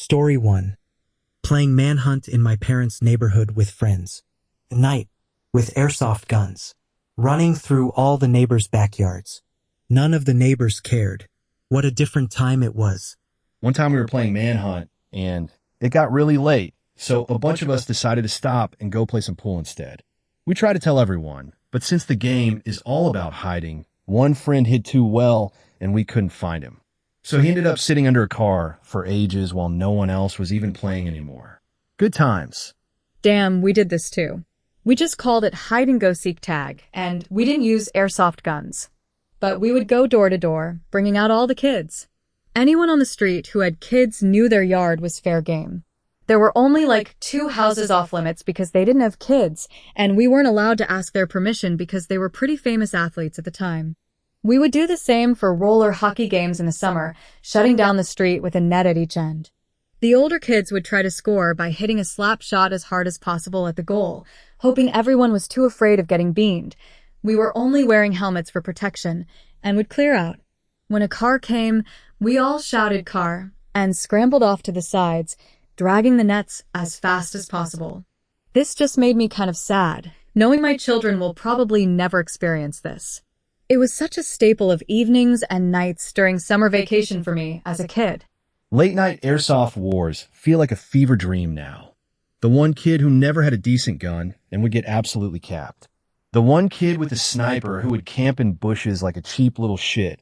Story 1. Playing manhunt in my parents' neighborhood with friends. At night, with airsoft guns. Running through all the neighbors' backyards. None of the neighbors cared. What a different time it was. One time we were playing manhunt, and it got really late, so a bunch of us decided to stop and go play some pool instead. We tried to tell everyone, but since the game is all about hiding, one friend hid too well, and we couldn't find him. So he ended up sitting under a car for ages while no one else was even playing anymore. Good times. Damn, we did this too. We just called it hide-and-go-seek tag, and we didn't use airsoft guns. But we would go door to door, bringing out all the kids. Anyone on the street who had kids knew their yard was fair game. There were only like 2 houses off limits because they didn't have kids, and we weren't allowed to ask their permission because they were pretty famous athletes at the time. We would do the same for roller hockey games in the summer, shutting down the street with a net at each end. The older kids would try to score by hitting a slap shot as hard as possible at the goal, hoping everyone was too afraid of getting beamed. We were only wearing helmets for protection and would clear out. When a car came, we all shouted "car" and scrambled off to the sides, dragging the nets as fast as possible. This just made me kind of sad, knowing my children will probably never experience this. It was such a staple of evenings and nights during summer vacation for me as a kid. Late-night airsoft wars feel like a fever dream now. The one kid who never had a decent gun and would get absolutely capped. The one kid with a sniper who would camp in bushes like a cheap little shit.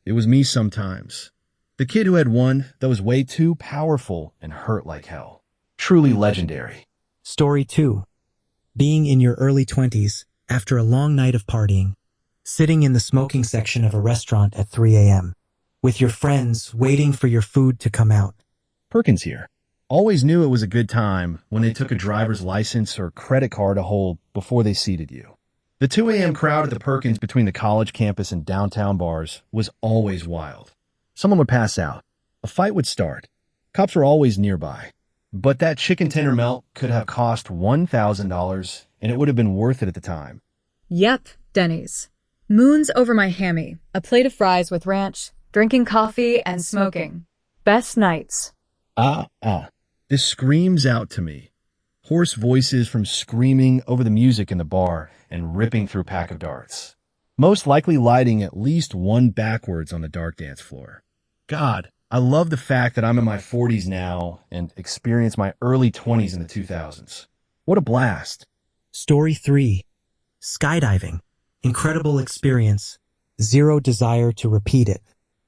It was me sometimes. The kid who had one that was way too powerful and hurt like hell. Truly legendary. Story 2. Being in your early 20s after a long night of partying. Sitting in the smoking section of a restaurant at 3 a.m. with your friends waiting for your food to come out. Perkins here. Always knew it was a good time when they took a driver's license or credit card to hold before they seated you. The 2 a.m. crowd at the Perkins between the college campus and downtown bars was always wild. Someone would pass out. A fight would start. Cops were always nearby. But that chicken tender melt could have cost $1,000, and it would have been worth it at the time. Yep, Denny's. Moons over my hammy, a plate of fries with ranch, drinking coffee, and smoking. Best nights. This screams out to me. Hoarse voices from screaming over the music in the bar and ripping through a pack of darts. Most likely lighting at least one backwards on the dark dance floor. God, I love the fact that I'm in my 40s now and experienced my early 20s in the 2000s. What a blast. Story 3. Skydiving. Incredible experience. Zero desire to repeat it.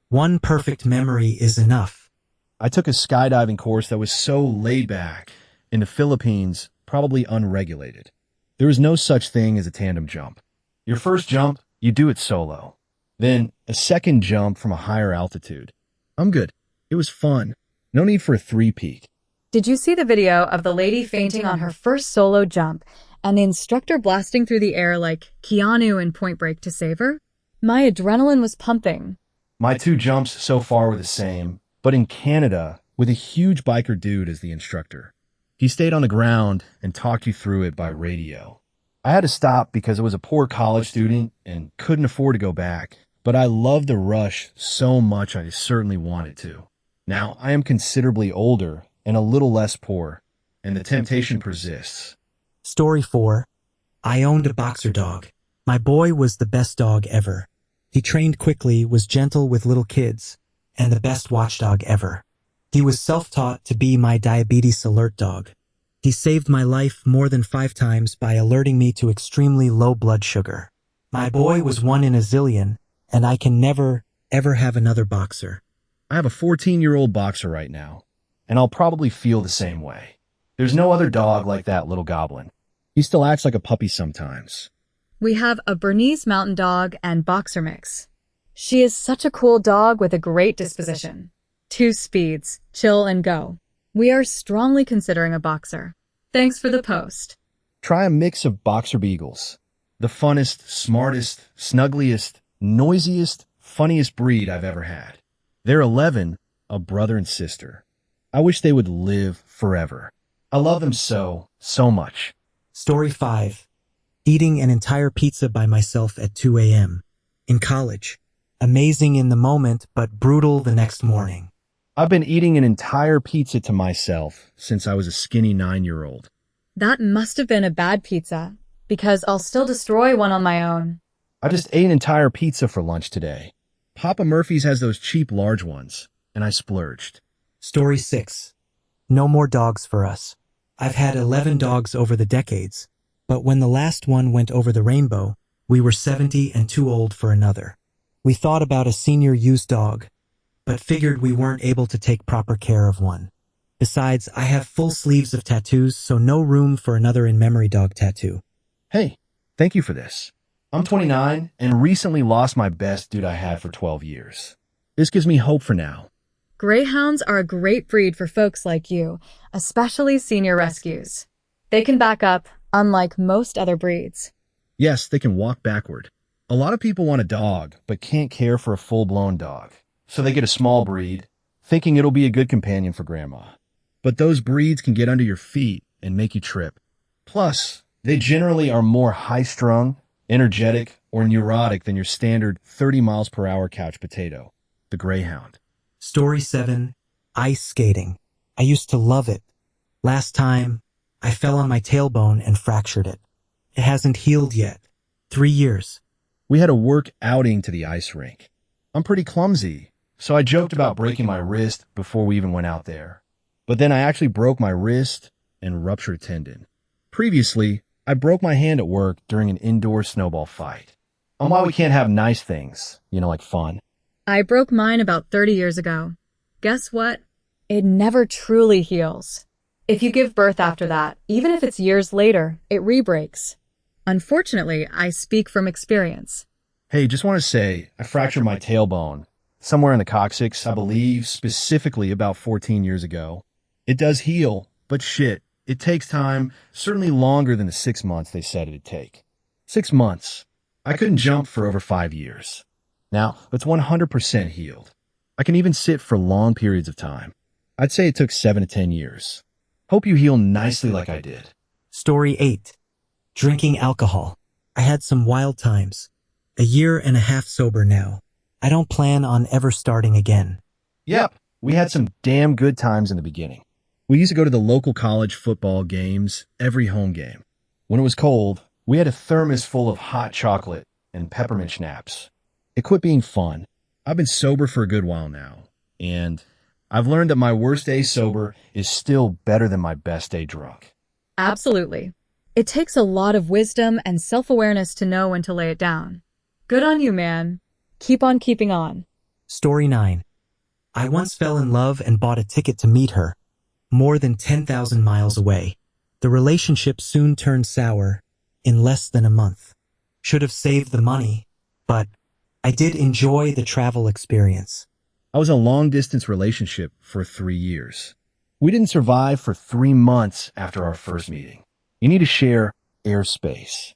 One perfect memory is enough. I took a skydiving course that was so laid back. In the Philippines, probably unregulated. There is no such thing as a tandem jump. Your first jump, you do it solo. Then a second jump from a higher altitude. I'm good. It was fun. No need for a three-peak. Did you see the video of the lady fainting on her first solo jump and the instructor blasting through the air like Keanu in Point Break to save her? My adrenaline was pumping. My 2 jumps so far were the same, but in Canada, with a huge biker dude as the instructor. He stayed on the ground and talked you through it by radio. I had to stop because I was a poor college student and couldn't afford to go back, but I loved the rush so much I certainly wanted to. Now, I am considerably older and a little less poor, and the temptation persists. Story 4. I owned a boxer dog. My boy was the best dog ever. He trained quickly, was gentle with little kids, and the best watchdog ever. He was self-taught to be my diabetes alert dog. He saved my life more than 5 times by alerting me to extremely low blood sugar. My boy was 1 in a zillion, and I can never, ever have another boxer. I have a 14-year-old boxer right now, and I'll probably feel the same way. There's no other dog like that little goblin. He still acts like a puppy sometimes. We have a Bernese Mountain Dog and Boxer mix. She is such a cool dog with a great disposition. 2 speeds, chill and go. We are strongly considering a boxer. Thanks for the post. Try a mix of boxer beagles. The funnest, smartest, snuggliest, noisiest, funniest breed I've ever had. They're 11, a brother and sister. I wish they would live forever. I love them so much. Story 5. Eating an entire pizza by myself at 2 a.m. in college. Amazing in the moment, but brutal the next morning. I've been eating an entire pizza to myself since I was a skinny 9-year-old. That must have been a bad pizza, because I'll still destroy one on my own. I just ate an entire pizza for lunch today. Papa Murphy's has those cheap large ones, and I splurged. Story 6. No more dogs for us. I've had 11 dogs over the decades, but when the last one went over the rainbow, we were 70 and too old for another. We thought about a senior used dog, but figured we weren't able to take proper care of one. Besides, I have full sleeves of tattoos, so no room for another in-memory dog tattoo. Hey, thank you for this. I'm 29 and recently lost my best dude I had for 12 years. This gives me hope for now. Greyhounds are a great breed for folks like you, especially senior rescues. They can back up, unlike most other breeds. Yes, they can walk backward. A lot of people want a dog, but can't care for a full-blown dog. So they get a small breed, thinking it'll be a good companion for grandma. But those breeds can get under your feet and make you trip. Plus, they generally are more high-strung, energetic, or neurotic than your standard 30 miles per hour couch potato, the Greyhound. Story 7. Ice skating. I used to love it. Last time, I fell on my tailbone and fractured it. It hasn't healed yet. 3 years. We had a work outing to the ice rink. I'm pretty clumsy, so I joked about breaking my wrist before we even went out there. But then I actually broke my wrist and ruptured a tendon. Previously, I broke my hand at work during an indoor snowball fight. On why we can't have nice things, like fun. I broke mine about 30 years ago. Guess what? It never truly heals. If you give birth after that, even if it's years later, it re-breaks. Unfortunately, I speak from experience. Hey, just want to say, I fractured my tailbone somewhere in the coccyx, I believe, specifically about 14 years ago. It does heal, but shit, it takes time, certainly longer than the 6 months they said it'd take. 6 months. I couldn't jump for over 5 years. Now, it's 100% healed. I can even sit for long periods of time. I'd say it took 7 to 10 years. Hope you heal nicely like I did. Story 8. Drinking alcohol. I had some wild times. 1.5 years sober now. I don't plan on ever starting again. Yep, we had some damn good times in the beginning. We used to go to the local college football games every home game. When it was cold, we had a thermos full of hot chocolate and peppermint schnapps. It quit being fun. I've been sober for a good while now, and I've learned that my worst day sober is still better than my best day drunk. Absolutely. It takes a lot of wisdom and self-awareness to know when to lay it down. Good on you, man. Keep on keeping on. Story 9. I once fell in love and bought a ticket to meet her, more than 10,000 miles away. The relationship soon turned sour in less than a month. Should have saved the money, but I did enjoy the travel experience. I was in a long-distance relationship for 3 years. We didn't survive for 3 months after our first meeting. You need to share airspace.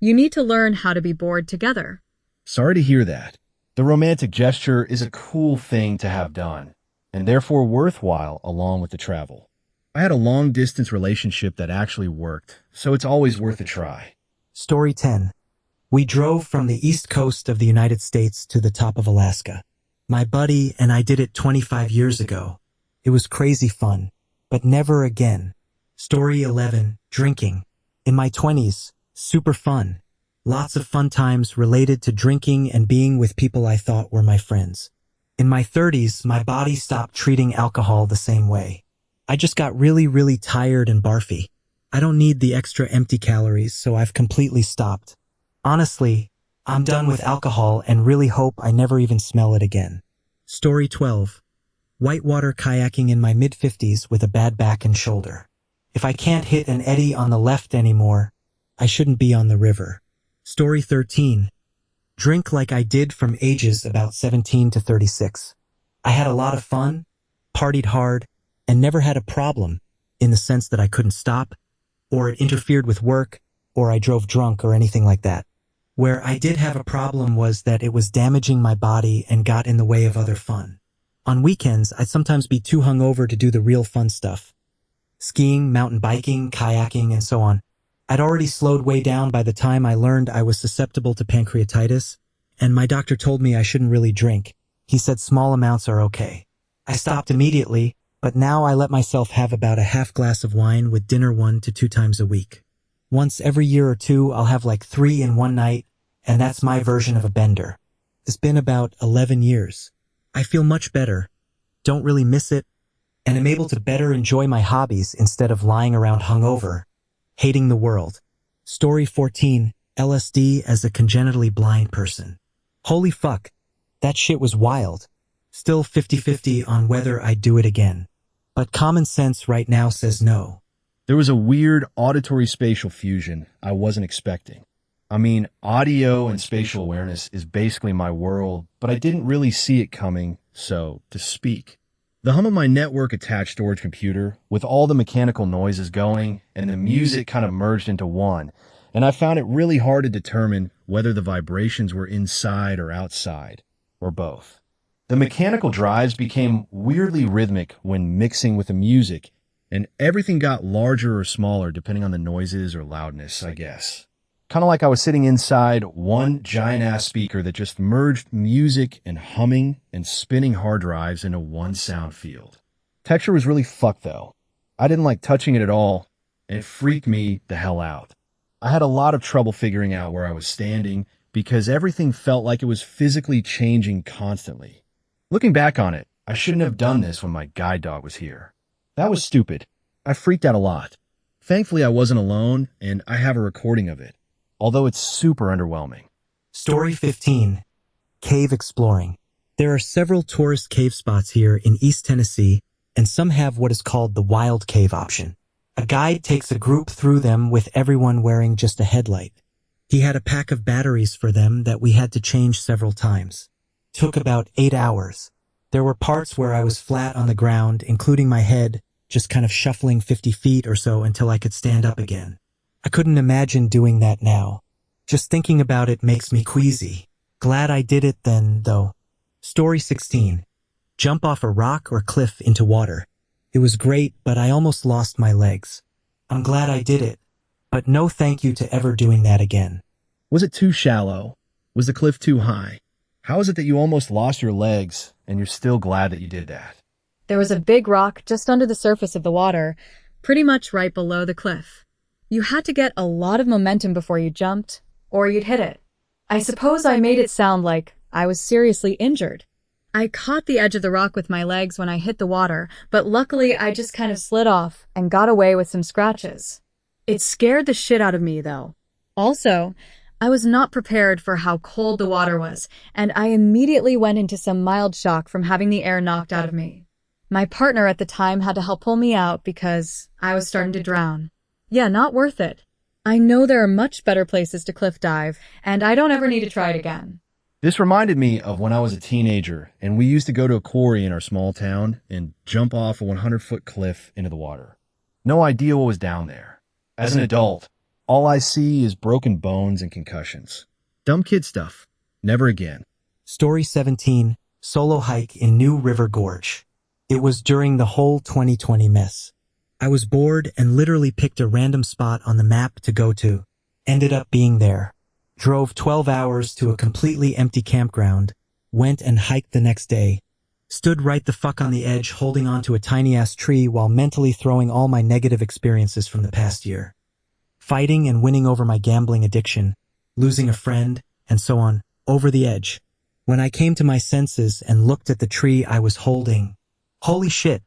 You need to learn how to be bored together. Sorry to hear that. The romantic gesture is a cool thing to have done, and therefore worthwhile along with the travel. I had a long-distance relationship that actually worked, so it's always worth a try. Story 10. We drove from the east coast of the United States to the top of Alaska. My buddy and I did it 25 years ago. It was crazy fun, but never again. Story 11. Drinking. In my 20s, super fun. Lots of fun times related to drinking and being with people I thought were my friends. In my 30s, my body stopped treating alcohol the same way. I just got really tired and barfy. I don't need the extra empty calories, so I've completely stopped. Honestly, I'm done with alcohol and really hope I never even smell it again. Story 12. Whitewater kayaking in my mid-50s with a bad back and shoulder. If I can't hit an eddy on the left anymore, I shouldn't be on the river. Story 13. Drink like I did from ages about 17 to 36. I had a lot of fun, partied hard, and never had a problem in the sense that I couldn't stop, or it interfered with work, or I drove drunk or anything like that. Where I did have a problem was that it was damaging my body and got in the way of other fun. On weekends, I'd sometimes be too hungover to do the real fun stuff. Skiing, mountain biking, kayaking, and so on. I'd already slowed way down by the time I learned I was susceptible to pancreatitis, and my doctor told me I shouldn't really drink. He said small amounts are okay. I stopped immediately, but now I let myself have about a half glass of wine with dinner 1 to 2 times a week. Once every year or two, I'll have like 3 in one night, and that's my version of a bender. It's been about 11 years. I feel much better, don't really miss it, and am able to better enjoy my hobbies instead of lying around hungover, hating the world. Story 14, LSD as a congenitally blind person. Holy fuck, that shit was wild. Still 50-50 on whether I'd do it again. But common sense right now says no. There was a weird auditory spatial fusion I wasn't expecting. I mean, audio and spatial awareness is basically my world, but I didn't really see it coming, so to speak. The hum of my network-attached storage computer, with all the mechanical noises going, and the music kind of merged into one, and I found it really hard to determine whether the vibrations were inside or outside, or both. The mechanical drives became weirdly rhythmic when mixing with the music, and everything got larger or smaller depending on the noises or loudness, I guess. Kind of like I was sitting inside one giant-ass speaker that just merged music and humming and spinning hard drives into one sound field. Texture was really fucked, though. I didn't like touching it at all, and it freaked me the hell out. I had a lot of trouble figuring out where I was standing because everything felt like it was physically changing constantly. Looking back on it, I shouldn't have done this when my guide dog was here. That was stupid. I freaked out a lot. Thankfully, I wasn't alone, and I have a recording of it, although it's super underwhelming. Story 15, Cave Exploring. There are several tourist cave spots here in East Tennessee, and some have what is called the wild cave option. A guide takes a group through them with everyone wearing just a headlight. He had a pack of batteries for them that we had to change several times. Took about 8 hours. There were parts where I was flat on the ground, including my head, just kind of shuffling 50 feet or so until I could stand up again. I couldn't imagine doing that now. Just thinking about it makes me queasy. Glad I did it then, though. Story 16. Jump off a rock or cliff into water. It was great, but I almost lost my legs. I'm glad I did it, but no thank you to ever doing that again. Was it too shallow? Was the cliff too high? How is it that you almost lost your legs and you're still glad that you did that? There was a big rock just under the surface of the water, pretty much right below the cliff. You had to get a lot of momentum before you jumped, or you'd hit it. I suppose I made it sound like I was seriously injured. I caught the edge of the rock with my legs when I hit the water, but luckily I just kind of slid off and got away with some scratches. It scared the shit out of me, though. Also, I was not prepared for how cold the water was, and I immediately went into some mild shock from having the air knocked out of me. My partner at the time had to help pull me out because I was starting to drown. Yeah, not worth it. I know there are much better places to cliff dive, and I don't ever need to try it again. This reminded me of when I was a teenager, and we used to go to a quarry in our small town and jump off a 100-foot cliff into the water. No idea what was down there. As an adult, all I see is broken bones and concussions. Dumb kid stuff. Never again. Story 17, Solo Hike in New River Gorge. It was during the whole 2020 mess. I was bored and literally picked a random spot on the map to go to. Ended up being there. Drove 12 hours to a completely empty campground. Went and hiked the next day. Stood right the fuck on the edge holding onto a tiny-ass tree while mentally throwing all my negative experiences from the past year. Fighting and winning over my gambling addiction, losing a friend, and so on, over the edge. When I came to my senses and looked at the tree I was holding, holy shit,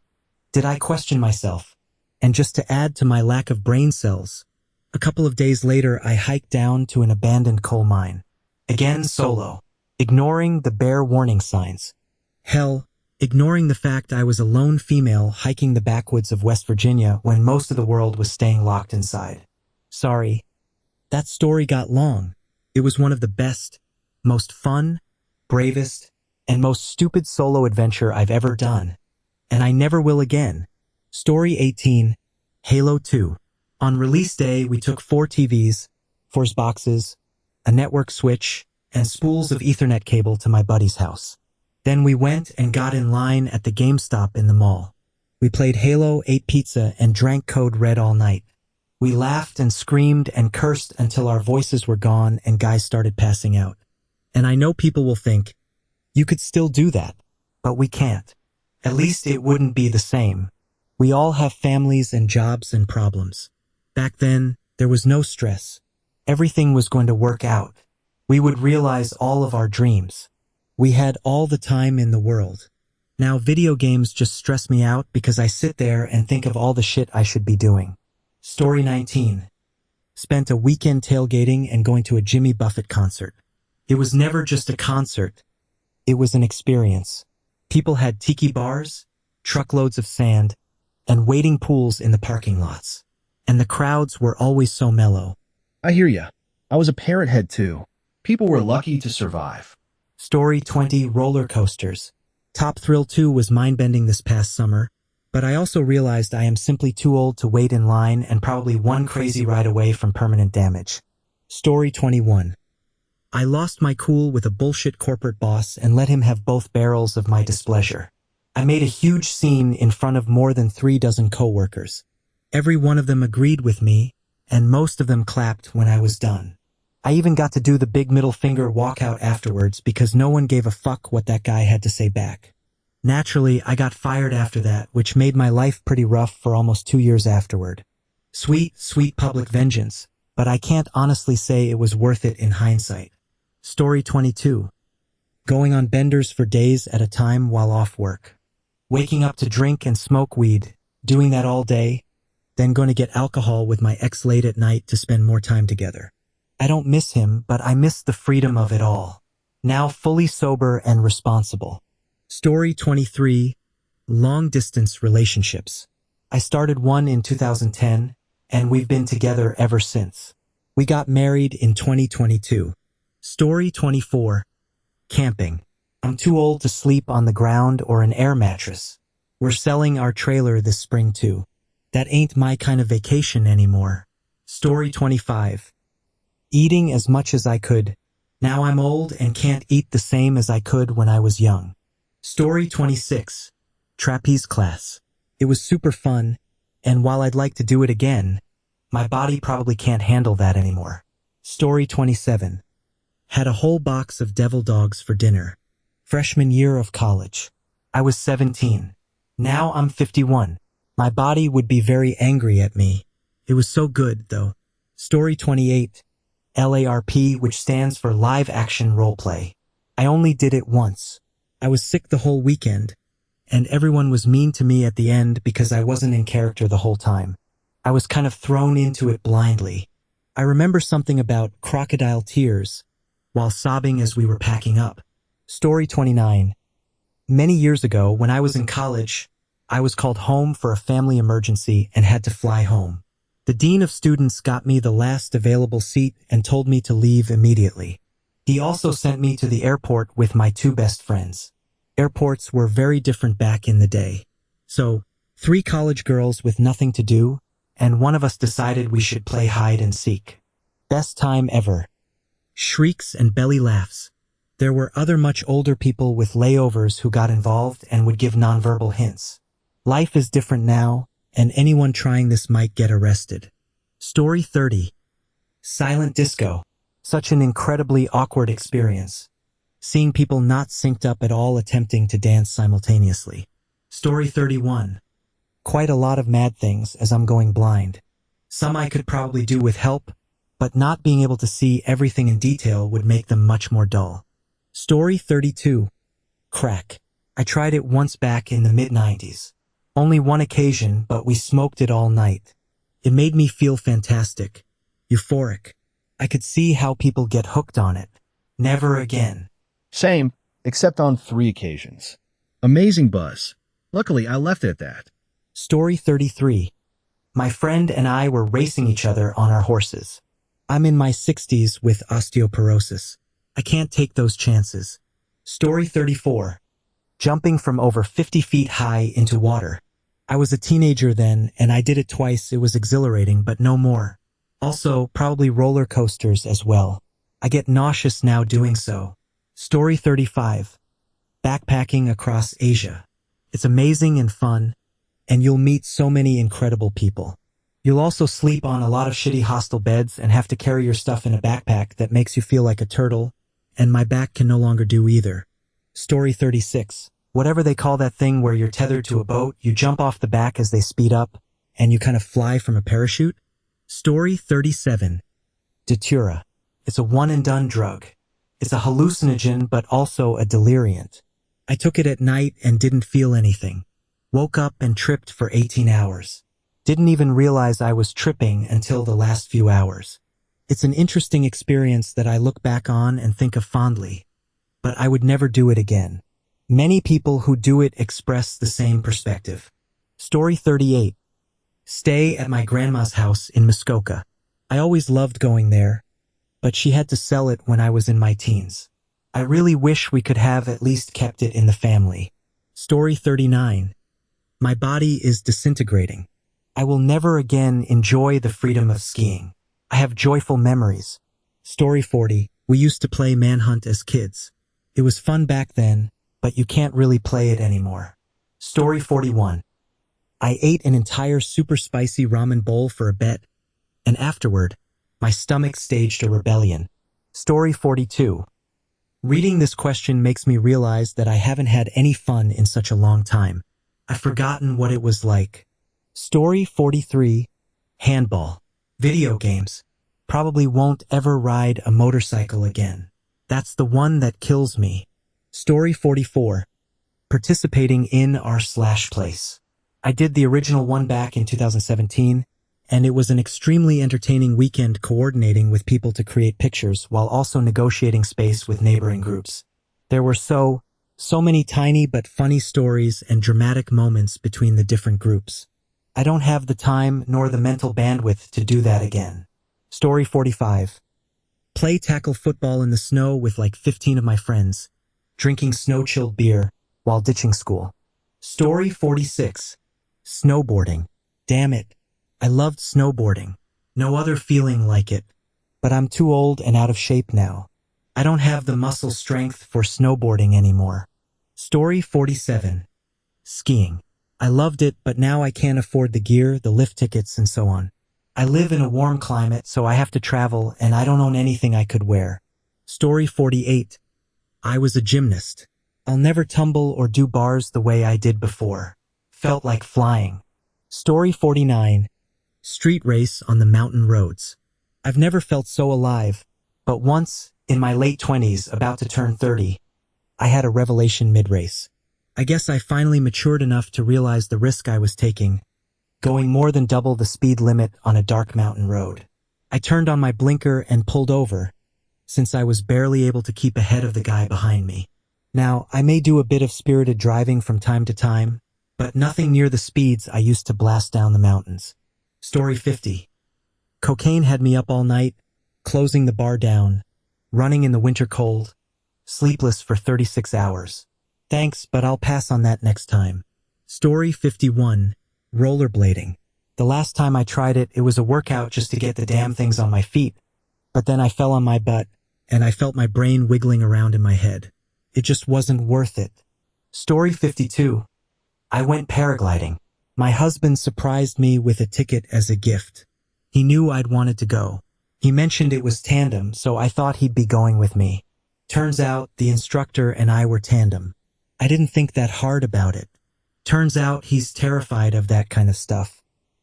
did I question myself? And just to add to my lack of brain cells, a couple of days later I hiked down to an abandoned coal mine. Again solo, ignoring the bare warning signs. Hell, ignoring the fact I was a lone female hiking the backwoods of West Virginia when most of the world was staying locked inside. Sorry. That story got long. It was one of the best, most fun, bravest, and most stupid solo adventure I've ever done. And I never will again. Story 18, Halo 2. On release day, we took 4 TVs, 4 boxes, a network switch, and spools of Ethernet cable to my buddy's house. Then we went and got in line at the GameStop in the mall. We played Halo, ate pizza, and drank Code Red all night. We laughed and screamed and cursed until our voices were gone and guys started passing out. And I know people will think, you could still do that, but we can't. At least it wouldn't be the same. We all have families and jobs and problems. Back then, there was no stress. Everything was going to work out. We would realize all of our dreams. We had all the time in the world. Now video games just stress me out because I sit there and think of all the shit I should be doing. Story 19. Spent a weekend tailgating and going to a Jimmy Buffett concert. It was never just a concert. It was an experience. People had tiki bars, truckloads of sand, and waiting pools in the parking lots. And the crowds were always so mellow. I hear ya. I was a parrot head too. People were lucky to survive. Story 20. Roller coasters. Top Thrill 2 was mind-bending this past summer, but I also realized I am simply too old to wait in line and probably one crazy ride away from permanent damage. Story 21. I lost my cool with a bullshit corporate boss and let him have both barrels of my displeasure. I made a huge scene in front of more than 36 coworkers. Every one of them agreed with me, and most of them clapped when I was done. I even got to do the big middle finger walkout afterwards because no one gave a fuck what that guy had to say back. Naturally, I got fired after that, which made my life pretty rough for almost 2 years afterward. Sweet, sweet public vengeance, but I can't honestly say it was worth it in hindsight. Story 22. Going on benders for days at a time while off work. Waking up to drink and smoke weed, doing that all day, then going to get alcohol with my ex late at night to spend more time together. I don't miss him, but I miss the freedom of it all. Now fully sober and responsible. Story 23. Long-distance relationships. I started one in 2010, and we've been together ever since. We got married in 2022. Story 24. Camping. I'm too old to sleep on the ground or an air mattress. We're selling our trailer this spring too. That ain't my kind of vacation anymore. Story 25. Eating as much as I could. Now I'm old and can't eat the same as I could when I was young. Story 26. Trapeze class. It was super fun, and while I'd like to do it again, my body probably can't handle that anymore. Story 27. Had a whole box of devil dogs for dinner. Freshman year of college. I was 17. Now I'm 51. My body would be very angry at me. It was so good, though. Story 28. LARP, which stands for Live Action Roleplay. I only did it once. I was sick the whole weekend, and everyone was mean to me at the end because I wasn't in character the whole time. I was kind of thrown into it blindly. I remember something about crocodile tears while sobbing as we were packing up. Story 29. Many years ago, when I was in college, I was called home for a family emergency and had to fly home. The dean of students got me the last available seat and told me to leave immediately. He also sent me to the airport with my 2 best friends. Airports were very different back in the day. So, 3 college girls with nothing to do, and one of us decided we should play hide and seek. Best time ever. Shrieks and belly laughs. There were other much older people with layovers who got involved and would give nonverbal hints. Life is different now, and anyone trying this might get arrested. Story 30. Silent disco. Such an incredibly awkward experience. Seeing people not synced up at all attempting to dance simultaneously. Story 31. Quite a lot of mad things as I'm going blind. Some I could probably do with help, but not being able to see everything in detail would make them much more dull. Story 32. Crack. I tried it once back in the mid-90s. Only one occasion, but we smoked it all night. It made me feel fantastic. Euphoric. I could see how people get hooked on it. Never again. Same, except on 3 occasions. Amazing buzz. Luckily, I left it at that. Story 33. My friend and I were racing each other on our horses. I'm in my 60s with osteoporosis. I can't take those chances. Story 34. Jumping from over 50 feet high into water. I was a teenager then, and I did it twice. It was exhilarating, but no more. Also, probably roller coasters as well. I get nauseous now doing so. Story 35. Backpacking across Asia. It's amazing and fun, and you'll meet so many incredible people. You'll also sleep on a lot of shitty hostel beds and have to carry your stuff in a backpack that makes you feel like a turtle, and my back can no longer do either. Story 36. Whatever they call that thing where you're tethered to a boat, you jump off the back as they speed up, and you kind of fly from a parachute. Story 37. Datura. It's a one-and-done drug. It's a hallucinogen, but also a deliriant. I took it at night and didn't feel anything. Woke up and tripped for 18 hours. Didn't even realize I was tripping until the last few hours. It's an interesting experience that I look back on and think of fondly, but I would never do it again. Many people who do it express the same perspective. Story 38. Stay at my grandma's house in Muskoka. I always loved going there, but she had to sell it when I was in my teens. I really wish we could have at least kept it in the family. Story 39. My body is disintegrating. I will never again enjoy the freedom of skiing. I have joyful memories. Story 40. We used to play manhunt as kids. It was fun back then, but you can't really play it anymore. Story 41. I ate an entire super spicy ramen bowl for a bet, and afterward, my stomach staged a rebellion. Story 42. Reading this question makes me realize that I haven't had any fun in such a long time. I've forgotten what it was like. Story 43. Handball. Video games. Probably won't ever ride a motorcycle again. That's the one that kills me. Story 44. Participating in r/place. I did the original one back in 2017, and it was an extremely entertaining weekend coordinating with people to create pictures while also negotiating space with neighboring groups. There were so many tiny but funny stories and dramatic moments between the different groups. I don't have the time nor the mental bandwidth to do that again. Story 45. Play tackle football in the snow with like 15 of my friends, drinking snow-chilled beer while ditching school. Story 46. Snowboarding. Damn it. I loved snowboarding. No other feeling like it. But I'm too old and out of shape now. I don't have the muscle strength for snowboarding anymore. Story 47. Skiing. I loved it, but now I can't afford the gear, the lift tickets, and so on. I live in a warm climate, so I have to travel, and I don't own anything I could wear. Story 48. I was a gymnast. I'll never tumble or do bars the way I did before. Felt like flying. Story 49. Street race on the mountain roads. I've never felt so alive, but once, in my late 20s, about to turn 30, I had a revelation mid-race. I guess I finally matured enough to realize the risk I was taking, going more than double the speed limit on a dark mountain road. I turned on my blinker and pulled over, since I was barely able to keep ahead of the guy behind me. Now, I may do a bit of spirited driving from time to time, but nothing near the speeds I used to blast down the mountains. Story 50. Cocaine had me up all night, closing the bar down, running in the winter cold, sleepless for 36 hours. Thanks, but I'll pass on that next time. Story 51. Rollerblading. The last time I tried it, it was a workout just to get the damn things on my feet, but then I fell on my butt, and I felt my brain wiggling around in my head. It just wasn't worth it. Story 52. I went paragliding. My husband surprised me with a ticket as a gift. He knew I'd wanted to go. He mentioned it was tandem, so I thought he'd be going with me. Turns out the instructor and I were tandem. I didn't think that hard about it. Turns out he's terrified of that kind of stuff.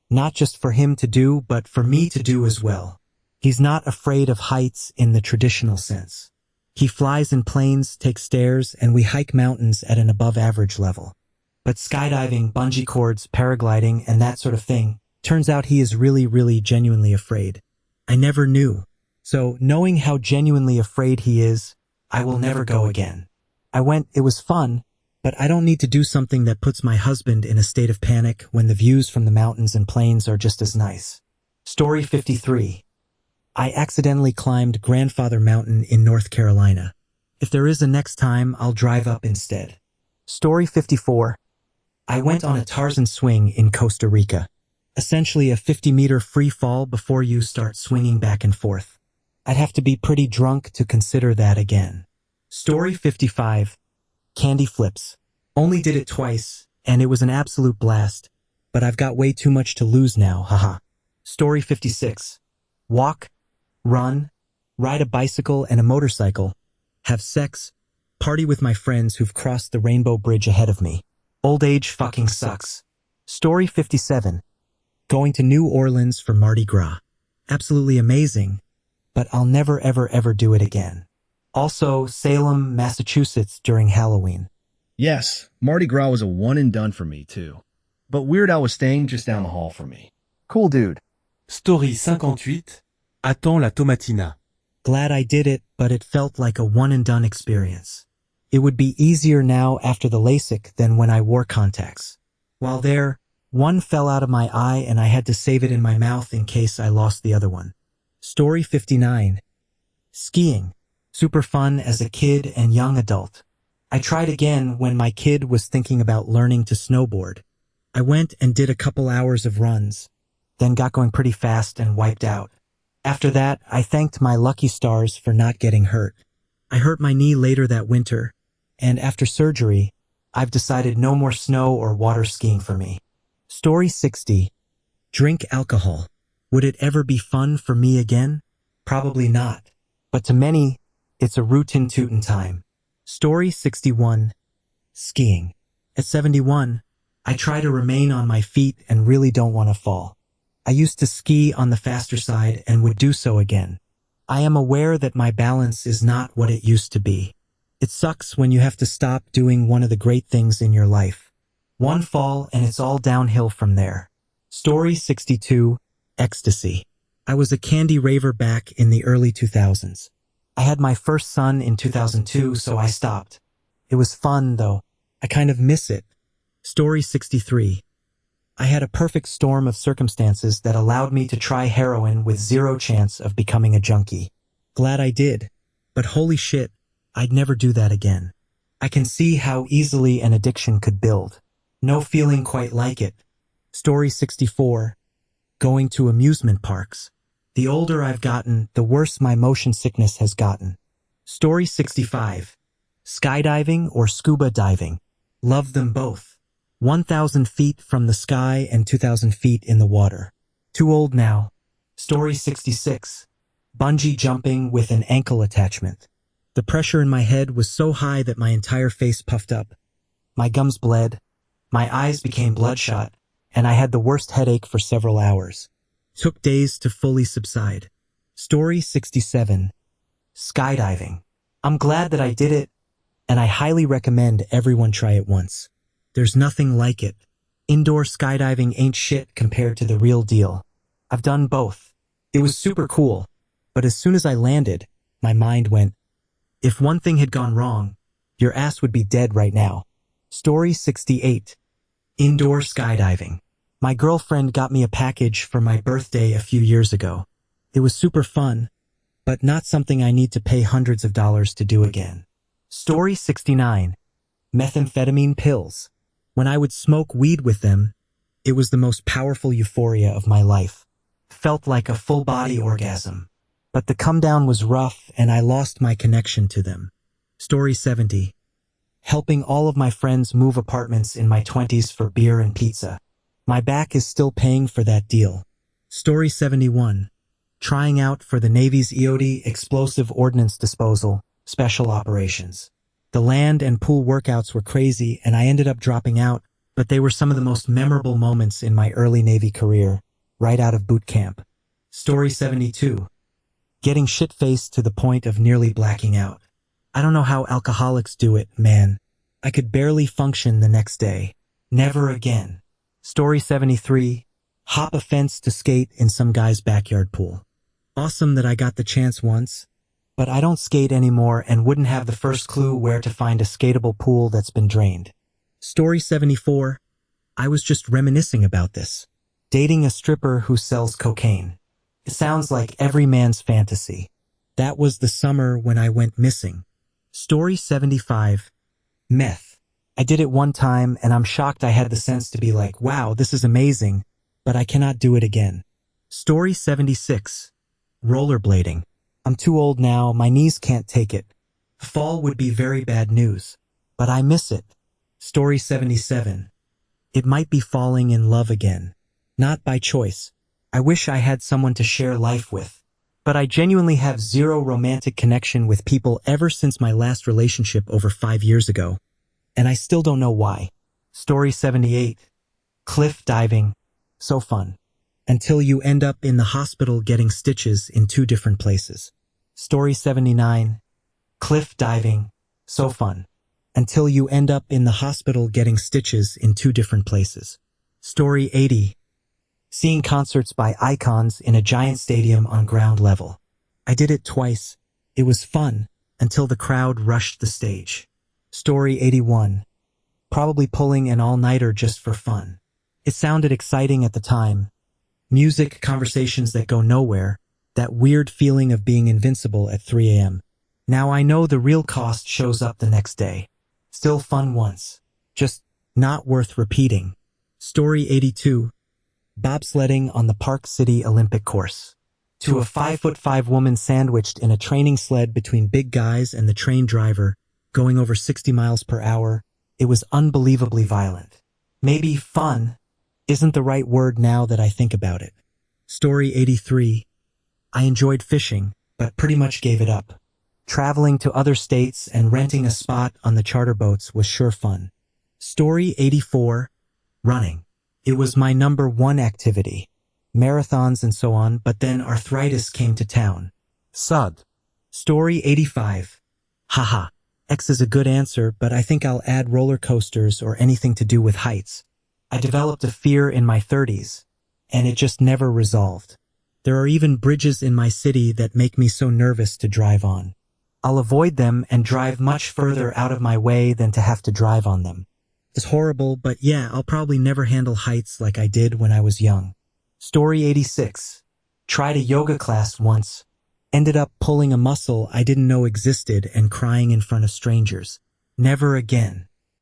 Not just for him to do, but for me to do as well. He's not afraid of heights in the traditional sense. He flies in planes, takes stairs, and we hike mountains at an above-average level. But skydiving, bungee cords, paragliding, and that sort of thing, turns out he is really genuinely afraid. I never knew. So, knowing how genuinely afraid he is, I will never go again. I went, it was fun, but I don't need to do something that puts my husband in a state of panic when the views from the mountains and plains are just as nice. Story 53. I accidentally climbed Grandfather Mountain in North Carolina. If there is a next time, I'll drive up instead. Story 54. I went on a Tarzan swing in Costa Rica. Essentially a 50-meter free fall before you start swinging back and forth. I'd have to be pretty drunk to consider that again. Story 55. Candy flips. Only did it twice, and it was an absolute blast, but I've got way too much to lose now, haha. Story 56. Walk, run, ride a bicycle and a motorcycle, have sex, Party with my friends who've crossed the Rainbow Bridge ahead of me. Old age fucking sucks. Story 57. Going to New Orleans for Mardi Gras. Absolutely amazing, but I'll never ever ever do it again. Also, Salem, Massachusetts during Halloween. Yes, Mardi Gras was a one and done for me, too. But Weird Al was staying just down the hall from me. Cool dude. Story 58. Attends la tomatina. Glad I did it, but it felt like a one and done experience. It would be easier now after the LASIK than when I wore contacts. While there, one fell out of my eye and I had to save it in my mouth in case I lost the other one. Story 59. Skiing. Super fun as a kid and young adult. I tried again when my kid was thinking about learning to snowboard. I went and did a couple hours of runs, then got going pretty fast and wiped out. After that, I thanked my lucky stars for not getting hurt. I hurt my knee later that winter, and after surgery, I've decided no more snow or water skiing for me. Story 60. Drink alcohol. Would it ever be fun for me again? Probably not. But to many, it's a rootin' tootin' time. Story 61. Skiing. At 71, I try to remain on my feet and really don't want to fall. I used to ski on the faster side and would do so again. I am aware that my balance is not what it used to be. It sucks when you have to stop doing one of the great things in your life. One fall and it's all downhill from there. Story 62. Ecstasy. I was a candy raver back in the early 2000s. I had my first son in 2002, so I stopped. It was fun, though. I kind of miss it. Story 63. I had a perfect storm of circumstances that allowed me to try heroin with zero chance of becoming a junkie. Glad I did. But holy shit, I'd never do that again. I can see how easily an addiction could build. No feeling quite like it. Story 64. Going to amusement parks. The older I've gotten, the worse my motion sickness has gotten. Story 65. Skydiving or scuba diving. Love them both. 1,000 feet from the sky and 2,000 feet in the water. Too old now. Story 66. Bungee jumping with an ankle attachment. The pressure in my head was so high that my entire face puffed up. My gums bled. My eyes became bloodshot, and I had the worst headache for several hours. Took days to fully subside. Story 67. Skydiving. I'm glad that I did it, and I highly recommend everyone try it once. There's nothing like it. Indoor skydiving ain't shit compared to the real deal. I've done both. It was super cool, but as soon as I landed, my mind went, if one thing had gone wrong, your ass would be dead right now. Story 68. Indoor skydiving. My girlfriend got me a package for my birthday a few years ago. It was super fun, but not something I need to pay hundreds of dollars to do again. Story 69. Methamphetamine pills. When I would smoke weed with them, it was the most powerful euphoria of my life. Felt like a full-body orgasm. But the come-down was rough and I lost my connection to them. Story 70. Helping all of my friends move apartments in my 20s for beer and pizza. My back is still paying for that deal. Story 71. Trying out for the Navy's EOD Explosive Ordnance Disposal, Special Operations. The land and pool workouts were crazy and I ended up dropping out, but they were some of the most memorable moments in my early Navy career, right out of boot camp. Story 72. Getting shit-faced to the point of nearly blacking out. I don't know how alcoholics do it, man. I could barely function the next day. Never again. Story 73. Hop a fence to skate in some guy's backyard pool. Awesome that I got the chance once, but I don't skate anymore and wouldn't have the first clue where to find a skatable pool that's been drained. Story 74. I was just reminiscing about this. Dating a stripper who sells cocaine. It sounds like every man's fantasy. That was the summer when I went missing. Story 75. Meth. I did it one time and I'm shocked I had the sense to be like, wow, this is amazing, but I cannot do it again. Story 76. Rollerblading. I'm too old now, my knees can't take it. A fall would be very bad news, but I miss it. Story 77. It might be falling in love again. Not by choice. I wish I had someone to share life with. But I genuinely have zero romantic connection with people ever since my last relationship over 5 years ago. And I still don't know why. Story 78. Cliff diving. So fun. Until you end up in the hospital getting stitches in 2 different places. Story 79. Cliff diving. So fun. Until you end up in the hospital getting stitches in 2 different places. Story 80. Seeing concerts by icons in a giant stadium on ground level. I did it twice. It was fun until the crowd rushed the stage. Story 81. Probably pulling an all-nighter just for fun. It sounded exciting at the time. Music, conversations that go nowhere, that weird feeling of being invincible at 3 a.m. Now I know the real cost shows up the next day. Still fun once. Just not worth repeating. Story 82. Bobsledding on the Park City Olympic course. To a 5'5" woman sandwiched in a training sled between big guys and the train driver, going over 60 miles per hour, it was unbelievably violent. Maybe fun isn't the right word now that I think about it. Story 83. I enjoyed fishing, but pretty much gave it up. Traveling to other states and renting a spot on the charter boats was sure fun. Story 84. Running. It was my number 1 activity. Marathons and so on, but then arthritis came to town. Sad. Story 85. Haha. X is a good answer, but I think I'll add roller coasters or anything to do with heights. I developed a fear in my 30s, and it just never resolved. There are even bridges in my city that make me so nervous to drive on. I'll avoid them and drive much further out of my way than to have to drive on them. It's horrible, but yeah, I'll probably never handle heights like I did when I was young. Story 86. Tried a yoga class once. Ended up pulling a muscle I didn't know existed and crying in front of strangers. Never again.